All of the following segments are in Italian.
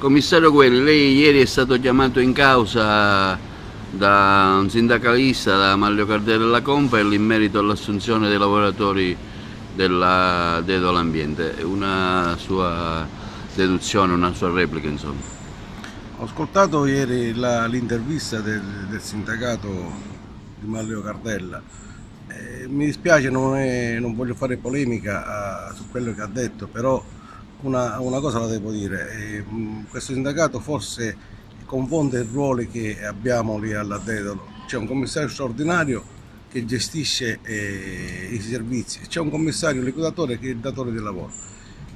Commissario Quelli, lei ieri è stato chiamato in causa da un sindacalista, da Manlio Cardella della Compel, in merito all'assunzione dei lavoratori della Dedolo Ambiente. Una sua deduzione, una sua replica, insomma. Ho ascoltato ieri l'intervista del sindacato di Manlio Cardella. Mi dispiace, non voglio fare polemica su quello che ha detto, però una cosa la devo dire. Questo sindacato forse confonde i ruoli che abbiamo lì alla Dedolo. C'è un commissario straordinario che gestisce i servizi, c'è un commissario liquidatore che è il datore di lavoro.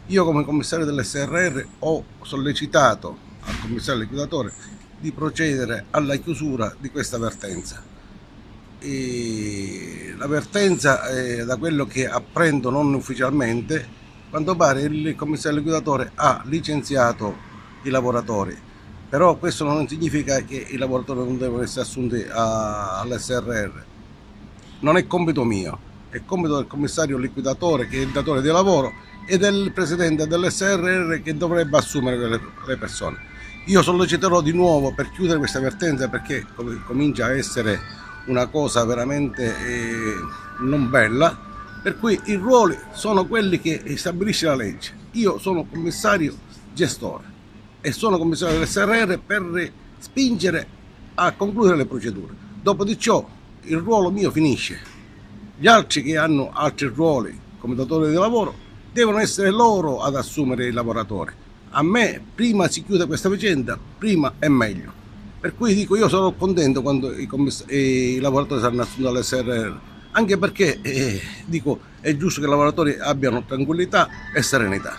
Io come commissario dell'SRR ho sollecitato al commissario liquidatore di procedere alla chiusura di questa vertenza. E la vertenza, da quello che apprendo non ufficialmente, a quanto pare il commissario liquidatore ha licenziato i lavoratori, però questo non significa che i lavoratori non devono essere assunti all'SRR. Non è compito mio, è compito del commissario liquidatore, che è il datore di lavoro, e del presidente dell'SRR, che dovrebbe assumere le persone. Io solleciterò di nuovo per chiudere questa vertenza, perché comincia a essere una cosa veramente non bella, per cui i ruoli sono quelli che stabilisce la legge. Io sono commissario gestore e sono commissario dell'SRR per spingere a concludere le procedure. Dopo di ciò il ruolo mio finisce. Gli altri che hanno altri ruoli come datori di lavoro devono essere loro ad assumere i lavoratori. A me, prima si chiude questa vicenda, prima è meglio. Per cui dico, io sono contento quando i lavoratori saranno assunti all'SRR, anche perché dico, è giusto che i lavoratori abbiano tranquillità e serenità.